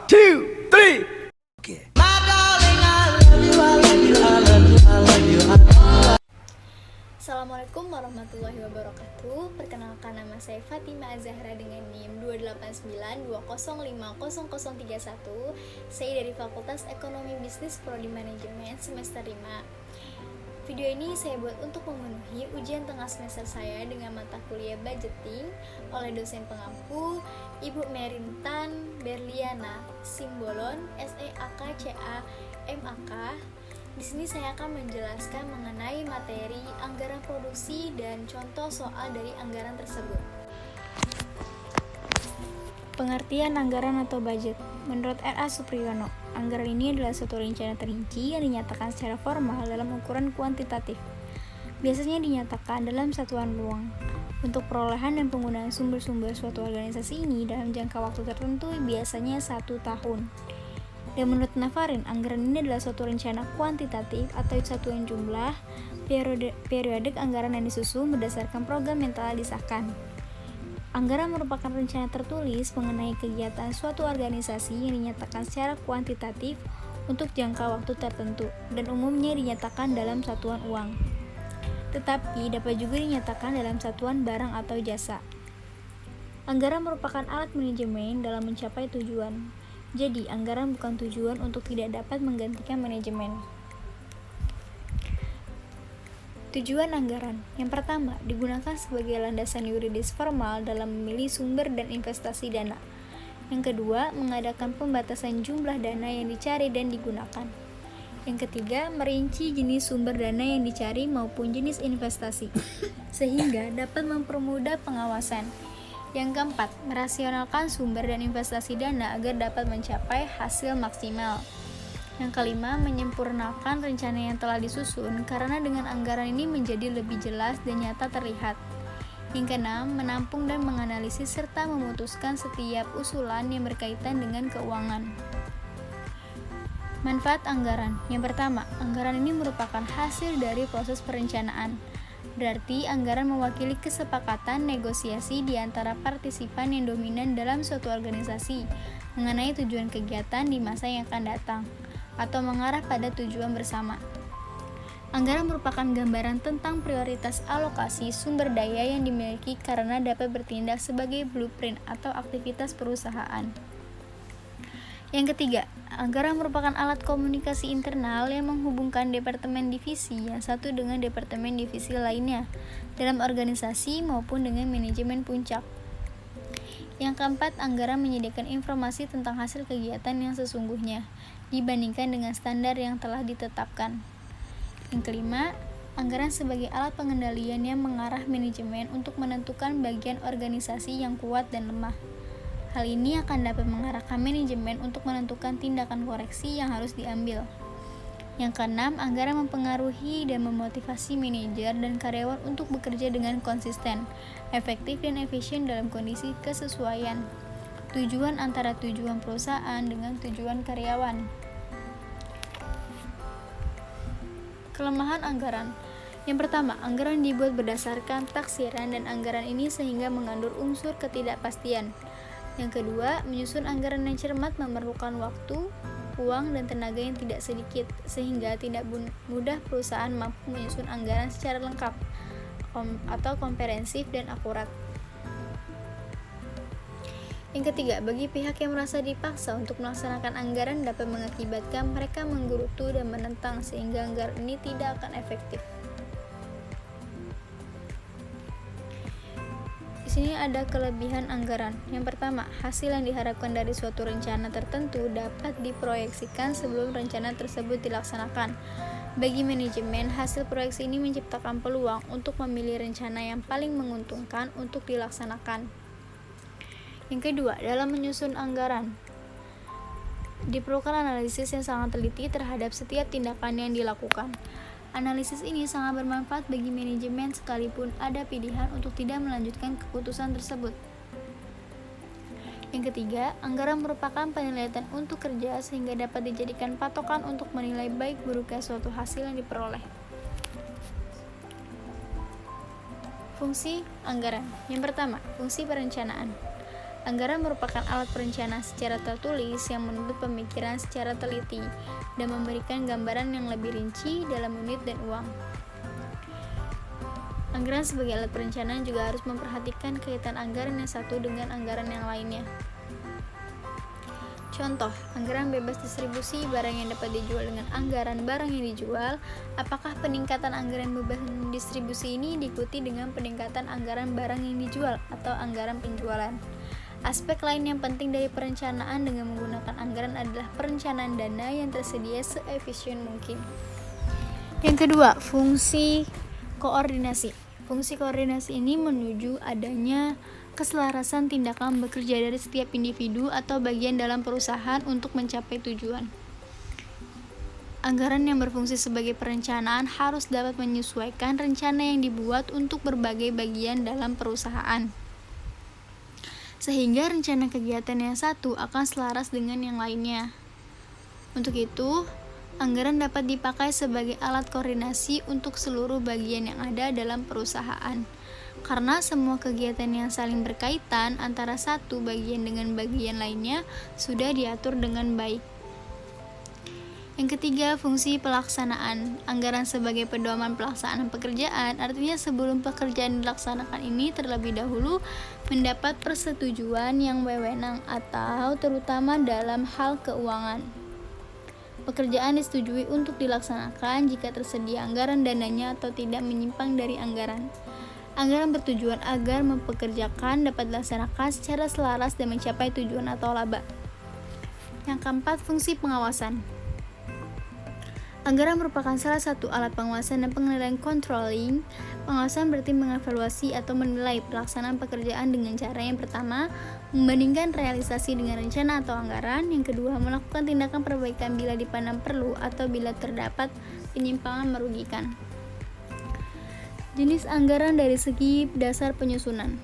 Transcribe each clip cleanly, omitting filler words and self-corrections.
two, three. Okay. Assalamualaikum warahmatullahi wabarakatuh. Perkenalkan, nama saya Fatima Azahra dengan NIM 28920500031. Saya dari Fakultas Ekonomi Bisnis Prodi Manajemen semester 5. Video ini saya buat untuk memenuhi ujian tengah semester saya dengan mata kuliah budgeting oleh dosen pengampu Ibu Merintan Berliana Simbolon SEAKCA MAK. Di sini saya akan menjelaskan mengenai materi anggaran produksi dan contoh soal dari anggaran tersebut. Pengertian anggaran atau budget. Menurut R.A. Supriyono, anggaran ini adalah suatu rencana terinci yang dinyatakan secara formal dalam ukuran kuantitatif. Biasanya dinyatakan dalam satuan ruang. Untuk perolehan dan penggunaan sumber-sumber suatu organisasi ini dalam jangka waktu tertentu biasanya 1 tahun. Dan menurut Navarin, anggaran ini adalah suatu rencana kuantitatif atau satuan jumlah periodik anggaran yang disusun berdasarkan program yang telah disahkan. Anggaran merupakan rencana tertulis mengenai kegiatan suatu organisasi yang dinyatakan secara kuantitatif untuk jangka waktu tertentu dan umumnya dinyatakan dalam satuan uang. Tetapi dapat juga dinyatakan dalam satuan barang atau jasa. Anggaran merupakan alat manajemen dalam mencapai tujuan. Jadi, anggaran bukan tujuan untuk tidak dapat menggantikan manajemen. Tujuan anggaran. Yang pertama, digunakan sebagai landasan yuridis formal dalam memilih sumber dan investasi dana. Yang kedua, mengadakan pembatasan jumlah dana yang dicari dan digunakan. Yang ketiga, merinci jenis sumber dana yang dicari maupun jenis investasi, sehingga dapat mempermudah pengawasan. Yang keempat, merasionalkan sumber dan investasi dana agar dapat mencapai hasil maksimal. Yang kelima, menyempurnakan rencana yang telah disusun karena dengan anggaran ini menjadi lebih jelas dan nyata terlihat. Yang keenam, menampung dan menganalisis serta memutuskan setiap usulan yang berkaitan dengan keuangan. Manfaat anggaran. Yang pertama, anggaran ini merupakan hasil dari proses perencanaan. Berarti anggaran mewakili kesepakatan negosiasi di antara partisipan yang dominan dalam suatu organisasi mengenai tujuan kegiatan di masa yang akan datang atau mengarah pada tujuan bersama. Anggaran merupakan gambaran tentang prioritas alokasi sumber daya yang dimiliki karena dapat bertindak sebagai blueprint atau aktivitas perusahaan. Yang ketiga, anggaran merupakan alat komunikasi internal yang menghubungkan departemen divisi yang satu dengan departemen divisi lainnya dalam organisasi maupun dengan manajemen puncak. Yang keempat, anggaran menyediakan informasi tentang hasil kegiatan yang sesungguhnya dibandingkan dengan standar yang telah ditetapkan. Yang kelima, anggaran sebagai alat pengendalian yang mengarah manajemen untuk menentukan bagian organisasi yang kuat dan lemah. Hal ini akan dapat mengarahkan manajemen untuk menentukan tindakan koreksi yang harus diambil. Yang keenam, anggaran mempengaruhi dan memotivasi manajer dan karyawan untuk bekerja dengan konsisten, efektif dan efisien dalam kondisi kesesuaian tujuan antara tujuan perusahaan dengan tujuan karyawan. Kelemahan anggaran. Yang pertama, anggaran dibuat berdasarkan taksiran dan anggaran ini sehingga mengandung unsur ketidakpastian. Yang kedua, menyusun anggaran yang cermat memerlukan waktu, uang, dan tenaga yang tidak sedikit, sehingga tidak mudah perusahaan mampu menyusun anggaran secara lengkap atau komprehensif dan akurat. Yang ketiga, bagi pihak yang merasa dipaksa untuk melaksanakan anggaran dapat mengakibatkan mereka menggerutu dan menentang sehingga anggaran ini tidak akan efektif. Di sini ada kelebihan anggaran. Yang pertama, hasil yang diharapkan dari suatu rencana tertentu dapat diproyeksikan sebelum rencana tersebut dilaksanakan. Bagi manajemen, hasil proyeksi ini menciptakan peluang untuk memilih rencana yang paling menguntungkan untuk dilaksanakan. Yang kedua, dalam menyusun anggaran, diperlukan analisis yang sangat teliti terhadap setiap tindakan yang dilakukan. Analisis ini sangat bermanfaat bagi manajemen sekalipun ada pilihan untuk tidak melanjutkan keputusan tersebut. Yang ketiga, anggaran merupakan penilaian untuk kerja sehingga dapat dijadikan patokan untuk menilai baik buruknya suatu hasil yang diperoleh. Fungsi anggaran. Yang pertama, fungsi perencanaan. Anggaran merupakan alat perencanaan secara tertulis yang menuntut pemikiran secara teliti dan memberikan gambaran yang lebih rinci dalam unit dan uang. Anggaran sebagai alat perencanaan juga harus memperhatikan kaitan anggaran yang satu dengan anggaran yang lainnya. Contoh, anggaran bebas distribusi barang yang dapat dijual dengan anggaran barang yang dijual. Apakah peningkatan anggaran bebas distribusi ini diikuti dengan peningkatan anggaran barang yang dijual atau anggaran penjualan? Aspek lain yang penting dari perencanaan dengan menggunakan anggaran adalah perencanaan dana yang tersedia seefisien mungkin. Yang kedua, fungsi koordinasi. Fungsi koordinasi ini menuju adanya keselarasan tindakan bekerja dari setiap individu atau bagian dalam perusahaan untuk mencapai tujuan. Anggaran yang berfungsi sebagai perencanaan harus dapat menyesuaikan rencana yang dibuat untuk berbagai bagian dalam perusahaan, sehingga rencana kegiatan yang satu akan selaras dengan yang lainnya. Untuk itu, anggaran dapat dipakai sebagai alat koordinasi untuk seluruh bagian yang ada dalam perusahaan. Karena semua kegiatan yang saling berkaitan antara satu bagian dengan bagian lainnya sudah diatur dengan baik. Yang ketiga, fungsi pelaksanaan. Anggaran sebagai pedoman pelaksanaan pekerjaan, artinya sebelum pekerjaan dilaksanakan ini terlebih dahulu mendapat persetujuan yang wewenang atau terutama dalam hal keuangan. Pekerjaan disetujui untuk dilaksanakan jika tersedia anggaran dananya atau tidak menyimpang dari anggaran. Anggaran bertujuan agar mempekerjakan dapat dilaksanakan secara selaras dan mencapai tujuan atau laba. Yang keempat, fungsi pengawasan. Anggaran merupakan salah satu alat pengawasan dan pengendalian controlling. Pengawasan berarti mengevaluasi atau menilai pelaksanaan pekerjaan dengan cara yang pertama, membandingkan realisasi dengan rencana atau anggaran. Yang kedua, melakukan tindakan perbaikan bila dipandang perlu atau bila terdapat penyimpangan merugikan. Jenis anggaran dari segi dasar penyusunan.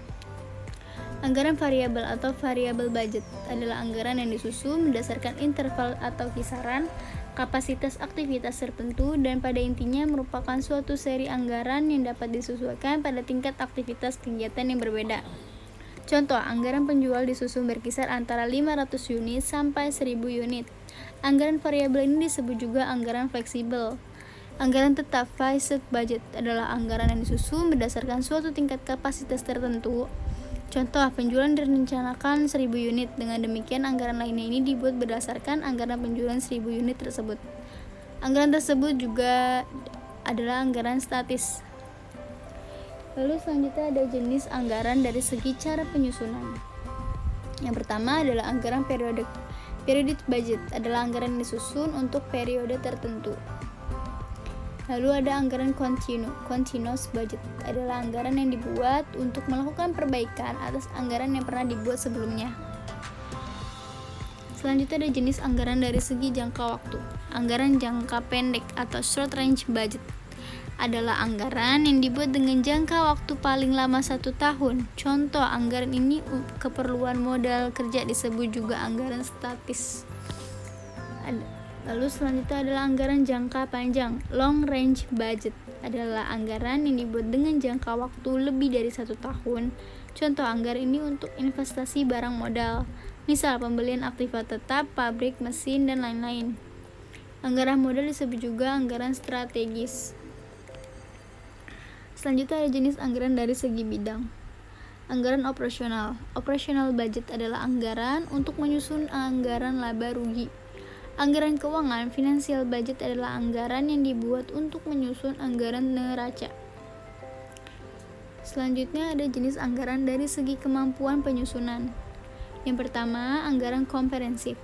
Anggaran variabel atau variable budget adalah anggaran yang disusun berdasarkan interval atau kisaran kapasitas aktivitas tertentu dan pada intinya merupakan suatu seri anggaran yang dapat disesuaikan pada tingkat aktivitas kegiatan yang berbeda. Contoh, anggaran penjual disusun berkisar antara 500 unit sampai 1000 unit. Anggaran variabel ini disebut juga anggaran fleksibel. Anggaran tetap fixed budget adalah anggaran yang disusun berdasarkan suatu tingkat kapasitas tertentu. Contoh, penjualan direncanakan 1000 unit. Dengan demikian, anggaran lainnya ini dibuat berdasarkan anggaran penjualan 1000 unit tersebut. Anggaran tersebut juga adalah anggaran statis. Lalu selanjutnya ada jenis anggaran dari segi cara penyusunan. Yang pertama adalah anggaran periodik. Periodic budget adalah anggaran yang disusun untuk periode tertentu. Lalu ada anggaran continuous budget adalah anggaran yang dibuat untuk melakukan perbaikan atas anggaran yang pernah dibuat sebelumnya. Selanjutnya ada jenis anggaran dari segi jangka waktu. Anggaran jangka pendek atau short range budget adalah anggaran yang dibuat dengan jangka waktu paling lama 1 tahun. Contoh anggaran ini keperluan modal kerja disebut juga anggaran statis. Lalu selanjutnya adalah anggaran jangka panjang. Long range budget adalah anggaran yang dibuat dengan jangka waktu lebih dari 1 tahun. Contoh anggaran ini untuk investasi barang modal, misal pembelian aktiva tetap, pabrik, mesin, dan lain-lain. Anggaran modal disebut juga anggaran strategis. Selanjutnya ada jenis anggaran dari segi bidang. Anggaran operasional. Operational budget adalah anggaran untuk menyusun anggaran laba rugi. Anggaran keuangan, financial budget adalah anggaran yang dibuat untuk menyusun anggaran neraca. Selanjutnya ada jenis anggaran dari segi kemampuan penyusunan. Yang pertama, anggaran komprehensif.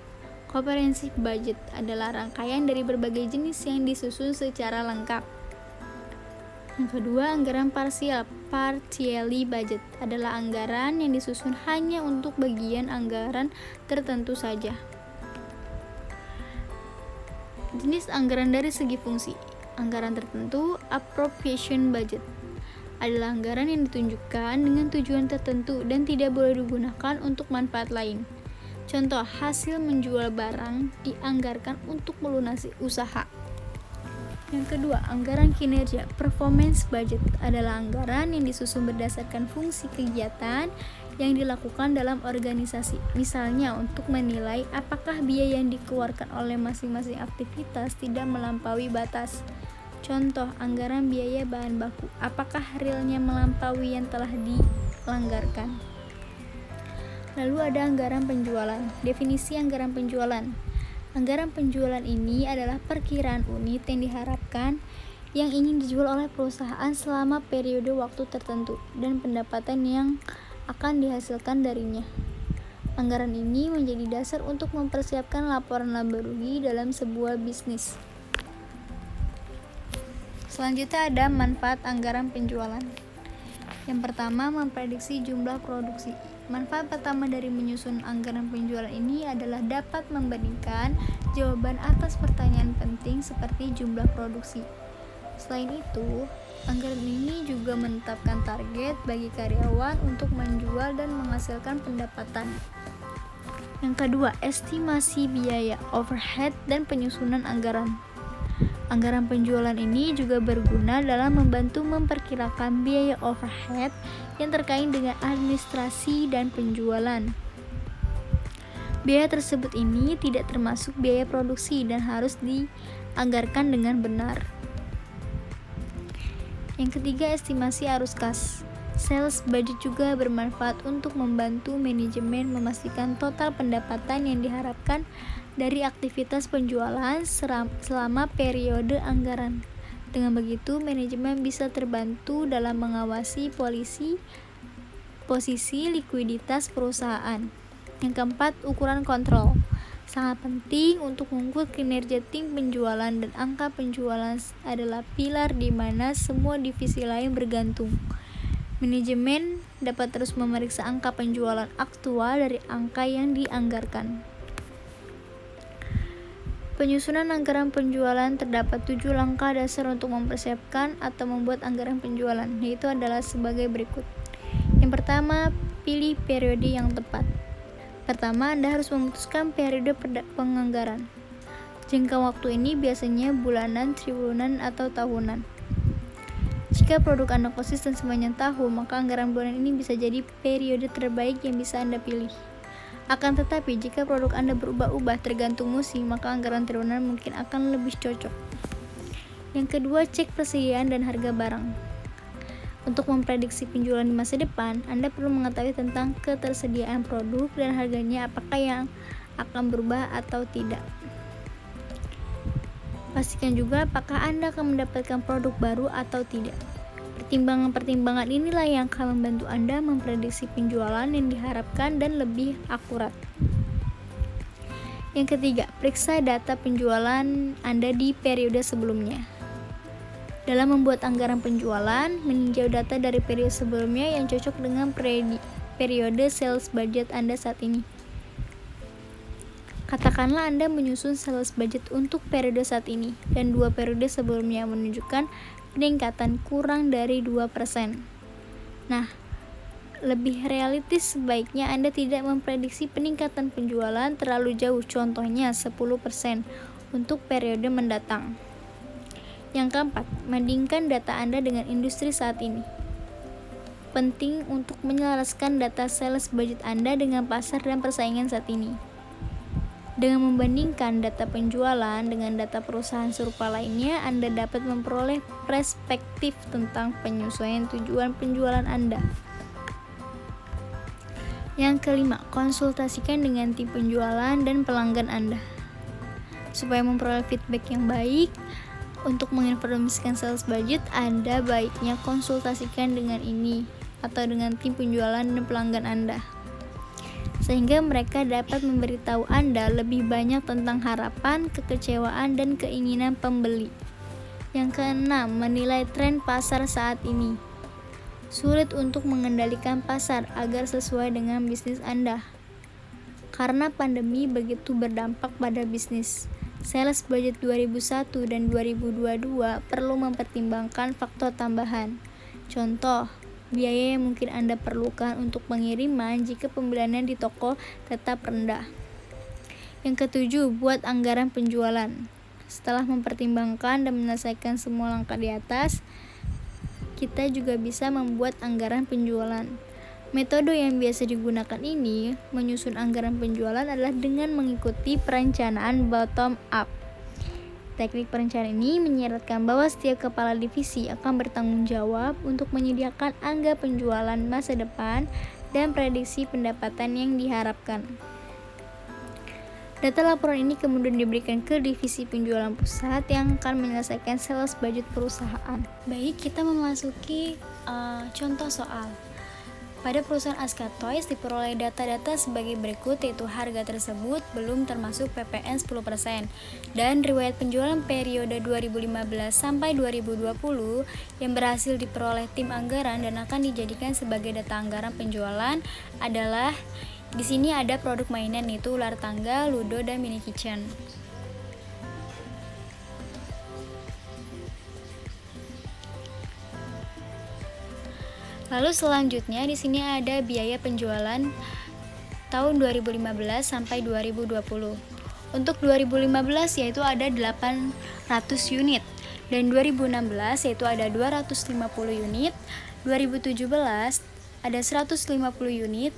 Comprehensive budget adalah rangkaian dari berbagai jenis yang disusun secara lengkap. Yang kedua, anggaran parsial. Partially budget adalah anggaran yang disusun hanya untuk bagian anggaran tertentu saja. Jenis anggaran dari segi fungsi. Anggaran tertentu, appropriation budget, adalah anggaran yang ditunjukkan dengan tujuan tertentu dan tidak boleh digunakan untuk manfaat lain. Contoh, hasil menjual barang dianggarkan untuk melunasi usaha. Yang kedua, anggaran kinerja. Performance budget adalah anggaran yang disusun berdasarkan fungsi kegiatan yang dilakukan dalam organisasi. Misalnya untuk menilai apakah biaya yang dikeluarkan oleh masing-masing aktivitas tidak melampaui batas. Contoh, anggaran biaya bahan baku. Apakah realnya melampaui yang telah dilanggarkan? Lalu ada anggaran penjualan. Definisi anggaran penjualan. Anggaran penjualan ini adalah perkiraan unit yang diharapkan yang ingin dijual oleh perusahaan selama periode waktu tertentu dan pendapatan yang akan dihasilkan darinya. Anggaran ini menjadi dasar untuk mempersiapkan laporan laba rugi dalam sebuah bisnis. Selanjutnya ada manfaat anggaran penjualan. Yang pertama, memprediksi jumlah produksi. Manfaat pertama dari menyusun anggaran penjualan ini adalah dapat membandingkan jawaban atas pertanyaan penting seperti jumlah produksi. Selain itu, anggaran ini juga menetapkan target bagi karyawan untuk menjual dan menghasilkan pendapatan. Yang kedua, estimasi biaya, overhead, dan penyusunan anggaran. Anggaran penjualan ini juga berguna dalam membantu memperkirakan biaya overhead yang terkait dengan administrasi dan penjualan. Biaya tersebut ini tidak termasuk biaya produksi dan harus dianggarkan dengan benar. Yang ketiga, estimasi arus kas. Sales budget juga bermanfaat untuk membantu manajemen memastikan total pendapatan yang diharapkan dari aktivitas penjualan selama periode anggaran. Dengan begitu, manajemen bisa terbantu dalam mengawasi posisi likuiditas perusahaan. Yang keempat, ukuran kontrol. Sangat penting untuk mengukur kinerja tim penjualan dan angka penjualan adalah pilar di mana semua divisi lain bergantung. Manajemen dapat terus memeriksa angka penjualan aktual dari angka yang dianggarkan. Penyusunan anggaran penjualan terdapat 7 langkah dasar untuk mempersiapkan atau membuat anggaran penjualan, yaitu adalah sebagai berikut. Yang pertama, pilih periode yang tepat. Pertama, Anda harus memutuskan periode penganggaran. Jangka waktu ini biasanya bulanan, triwulan, atau tahunan. Jika produk Anda konsisten sepanjang tahun, maka anggaran bulanan ini bisa jadi periode terbaik yang bisa Anda pilih. Akan tetapi, jika produk Anda berubah-ubah tergantung musim, maka anggaran triwulan mungkin akan lebih cocok. Yang kedua, cek persediaan dan harga barang. Untuk memprediksi penjualan di masa depan, Anda perlu mengetahui tentang ketersediaan produk dan harganya apakah yang akan berubah atau tidak. Pastikan juga apakah Anda akan mendapatkan produk baru atau tidak. Pertimbangan-pertimbangan inilah yang akan membantu Anda memprediksi penjualan yang diharapkan dan lebih akurat. Yang ketiga, periksa data penjualan Anda di periode sebelumnya. Dalam membuat anggaran penjualan, meninjau data dari periode sebelumnya yang cocok dengan periode sales budget Anda saat ini. Katakanlah Anda menyusun sales budget untuk periode saat ini, dan 2 periode sebelumnya menunjukkan peningkatan kurang dari 2%. Nah, lebih realistis sebaiknya Anda tidak memprediksi peningkatan penjualan terlalu jauh, contohnya 10% untuk periode mendatang. Yang keempat, bandingkan data Anda dengan industri saat ini. Penting untuk menyelaraskan data sales budget Anda dengan pasar dan persaingan saat ini. Dengan membandingkan data penjualan dengan data perusahaan serupa lainnya, Anda dapat memperoleh perspektif tentang penyesuaian tujuan penjualan Anda. Yang kelima, konsultasikan dengan tim penjualan dan pelanggan Anda. Supaya memperoleh feedback yang baik, untuk menginformasikan sales budget, Anda baiknya konsultasikan dengan ini atau dengan tim penjualan dan pelanggan Anda, sehingga mereka dapat memberitahu Anda lebih banyak tentang harapan, kekecewaan, dan keinginan pembeli. Yang keenam, menilai tren pasar saat ini. Sulit untuk mengendalikan pasar agar sesuai dengan bisnis Anda, karena pandemi begitu berdampak pada bisnis. Sales budget 2001 dan 2022 perlu mempertimbangkan faktor tambahan. Contoh, biaya yang mungkin Anda perlukan untuk pengiriman jika pembeliannya di toko tetap rendah. Yang ketujuh, buat anggaran penjualan. Setelah mempertimbangkan dan menyelesaikan semua langkah di atas, kita juga bisa membuat anggaran penjualan. Metode yang biasa digunakan ini menyusun anggaran penjualan adalah dengan mengikuti perencanaan bottom up. Teknik perencanaan ini menyeratkan bahwa setiap kepala divisi akan bertanggung jawab untuk menyediakan angka penjualan masa depan dan prediksi pendapatan yang diharapkan. Data laporan ini kemudian diberikan ke divisi penjualan pusat yang akan menyelesaikan sales budget perusahaan. Baik, kita memasuki contoh soal. Pada perusahaan Aska Toys diperoleh data-data sebagai berikut, yaitu harga tersebut belum termasuk PPN 10% dan riwayat penjualan periode 2015 sampai 2020 yang berhasil diperoleh tim anggaran dan akan dijadikan sebagai data anggaran penjualan adalah di sini ada produk mainan yaitu ular tangga, ludo, dan mini kitchen. Lalu selanjutnya di sini ada biaya penjualan tahun 2015 sampai 2020. Untuk 2015 yaitu ada 800 unit dan 2016 yaitu ada 250 unit, 2017 ada 150 unit,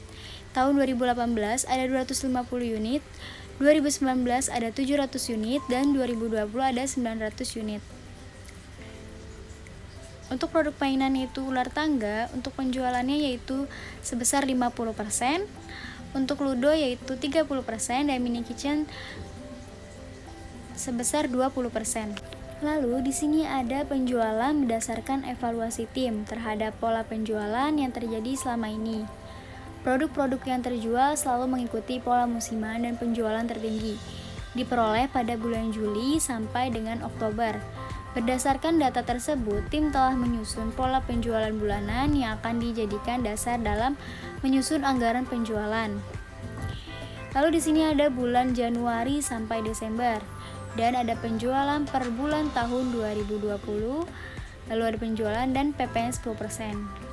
tahun 2018 ada 250 unit, 2019 ada 700 unit, dan 2020 ada 900 unit. Untuk produk mainan yaitu ular tangga, untuk penjualannya yaitu sebesar 50%, untuk ludo yaitu 30% dan mini kitchen sebesar 20%. Lalu di sini ada penjualan berdasarkan evaluasi tim terhadap pola penjualan yang terjadi selama ini. Produk-produk yang terjual selalu mengikuti pola musiman dan penjualan tertinggi diperoleh pada bulan Juli sampai dengan Oktober. Berdasarkan data tersebut, tim telah menyusun pola penjualan bulanan yang akan dijadikan dasar dalam menyusun anggaran penjualan. Lalu di sini ada bulan Januari sampai Desember dan ada penjualan per bulan tahun 2020. Lalu ada penjualan dan PPN 10%.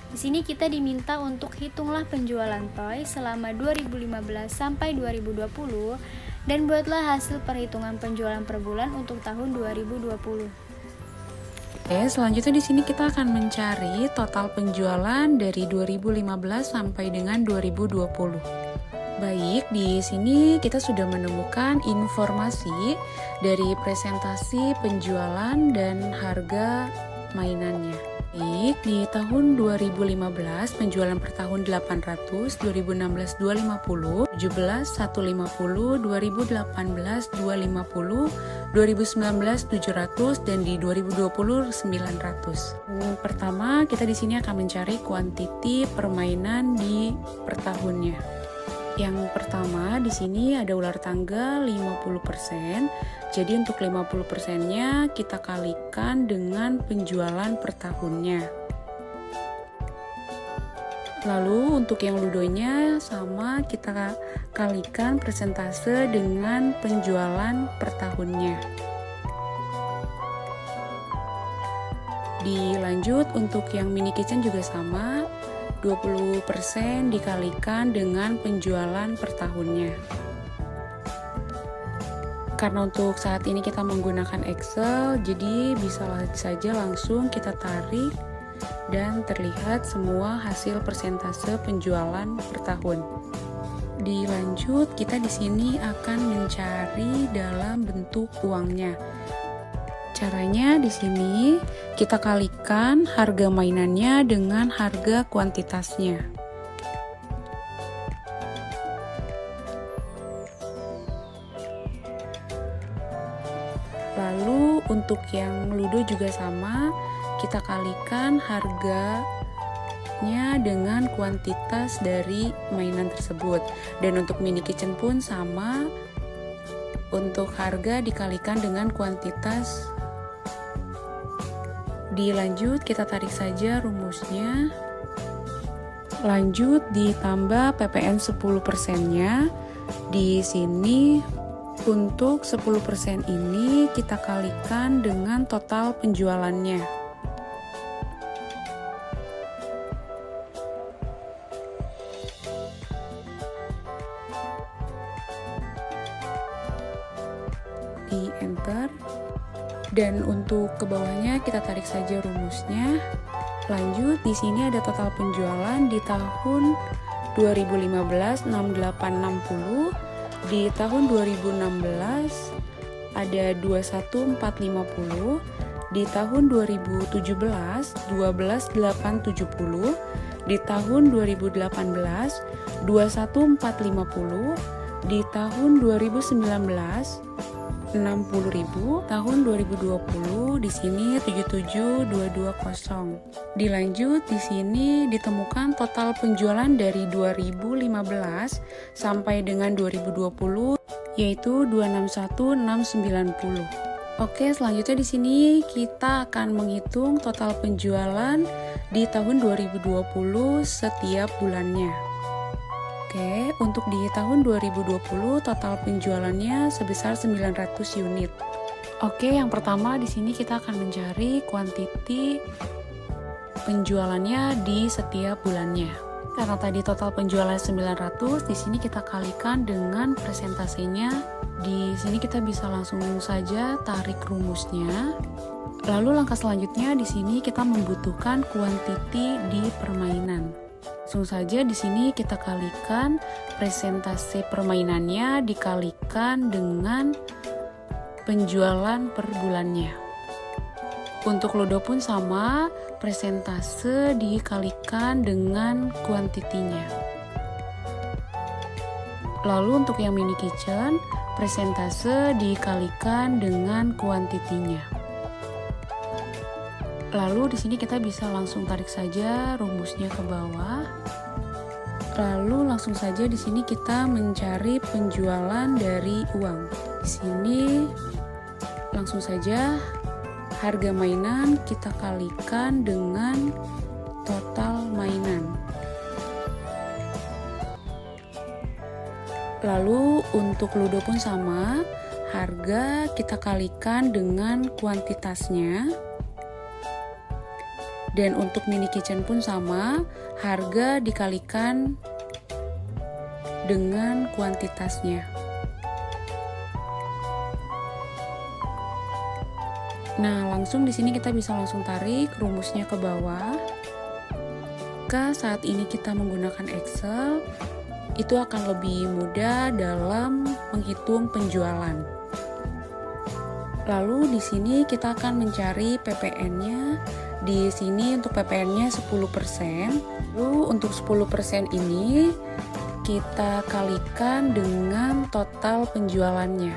Di sini kita diminta untuk hitunglah penjualan toy selama 2015 sampai 2020 dan buatlah hasil perhitungan penjualan per bulan untuk tahun 2020. Oke, selanjutnya di sini kita akan mencari total penjualan dari 2015 sampai dengan 2020. Baik, di sini kita sudah menemukan informasi dari presentasi penjualan dan harga mainannya. Baik, di tahun 2015 penjualan per tahun 800, 2016 250, 17 150, 2018 250, 2019 700 dan di 2020 900. Pertama, kita di sini akan mencari kuantiti permainan di per tahunnya. Yang pertama di sini ada ular tangga 50%. Jadi untuk 50%-nya kita kalikan dengan penjualan per tahunnya. Lalu untuk yang ludonya sama, kita kalikan persentase dengan penjualan per tahunnya. Dilanjut untuk yang mini kitchen juga sama, 20% dikalikan dengan penjualan per tahunnya. Karena untuk saat ini kita menggunakan Excel, jadi bisa saja langsung kita tarik dan terlihat semua hasil persentase penjualan per tahun. Dilanjut, kita di sini akan mencari dalam bentuk uangnya. Caranya di sini kita kalikan harga mainannya dengan harga kuantitasnya. Lalu untuk yang ludo juga sama, kita kalikan harganya dengan kuantitas dari mainan tersebut. Dan untuk mini kitchen pun sama, untuk harga dikalikan dengan kuantitas. Dilanjut, kita tarik saja rumusnya. Lanjut ditambah PPN 10%-nya. Di sini untuk 10% ini kita kalikan dengan total penjualannya. Di enter. Dan untuk ke bawahnya kita tarik saja rumusnya. Lanjut, di sini ada total penjualan di tahun 2015 6860, di tahun 2016 ada 21450, di tahun 2017 12870, di tahun 2018 21450, di tahun 2019 60.000, tahun 2020 di sini 77220. Dilanjut, di sini ditemukan total penjualan dari 2015 sampai dengan 2020 yaitu 261690. Oke, selanjutnya di sini kita akan menghitung total penjualan di tahun 2020 setiap bulannya. Oke, untuk di tahun 2020 total penjualannya sebesar 900 unit. Oke, yang pertama di sini kita akan mencari kuantiti penjualannya di setiap bulannya. Karena tadi total penjualan 900, di sini kita kalikan dengan persentasenya. Di sini kita bisa langsung saja tarik rumusnya. Lalu langkah selanjutnya di sini kita membutuhkan kuantiti di permainan. Langsung saja di sini kita kalikan presentasi permainannya dikalikan dengan penjualan per bulannya. Untuk Ludo pun sama, presentase dikalikan dengan kuantitinya. Lalu untuk yang mini kitchen, presentase dikalikan dengan kuantitinya. Lalu di sini kita bisa langsung tarik saja rumusnya ke bawah. Lalu langsung saja di sini kita mencari penjualan dari uang. Di sini langsung saja harga mainan kita kalikan dengan total mainan. Lalu untuk Ludo pun sama, harga kita kalikan dengan kuantitasnya. Dan untuk mini kitchen pun sama, harga dikalikan dengan kuantitasnya. Nah, langsung di sini kita bisa langsung tarik rumusnya ke bawah. Jika saat ini kita menggunakan Excel, itu akan lebih mudah dalam menghitung penjualan. Lalu di sini kita akan mencari PPN-nya. Di sini untuk PPN-nya 10%. Lalu untuk 10% ini kita kalikan dengan total penjualannya.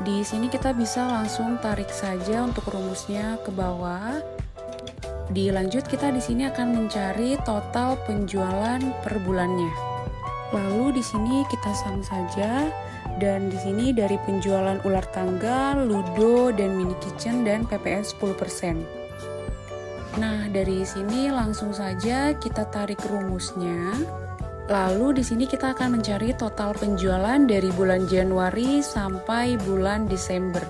Di sini kita bisa langsung tarik saja untuk rumusnya ke bawah. Dilanjut kita di sini akan mencari total penjualan per bulannya. Lalu di sini kita sama saja, dan di sini dari penjualan ular tangga, Ludo, dan mini kitchen dan PPN 10%. Nah, dari sini langsung saja kita tarik rumusnya. Lalu di sini kita akan mencari total penjualan dari bulan Januari sampai bulan Desember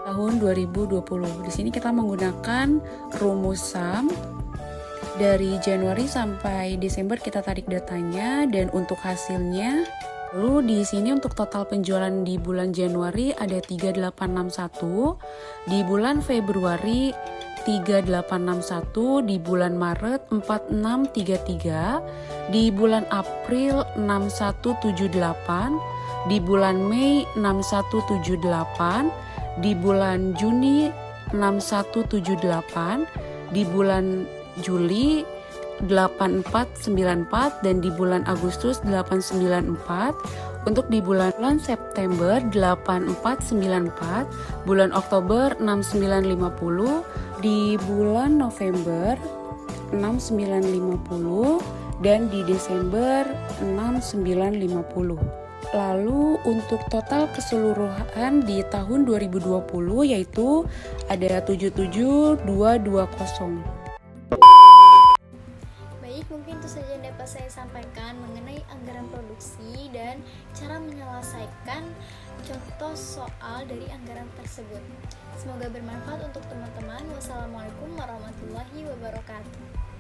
tahun 2020. Di sini kita menggunakan rumus SUM. Dari Januari sampai Desember kita tarik datanya dan untuk hasilnya. Lalu di sini untuk total penjualan di bulan Januari ada 3861, di bulan Februari 3861, di bulan Maret 4633, di bulan April 6178, di bulan Mei 6178, di bulan Juni 6178, di bulan Juli 8494, dan di bulan Agustus 894. Untuk di bulan September 8494, bulan Oktober 6950, di bulan November 6950, dan di Desember 6950. Lalu untuk total keseluruhan di tahun 2020 yaitu ada 77220. Baik, mungkin itu saja yang dapat saya sampaikan mengenai anggaran produksi dan cara menyelesaikan contoh soal dari anggaran tersebut. Semoga bermanfaat untuk teman-teman. Wassalamualaikum warahmatullahi wabarakatuh.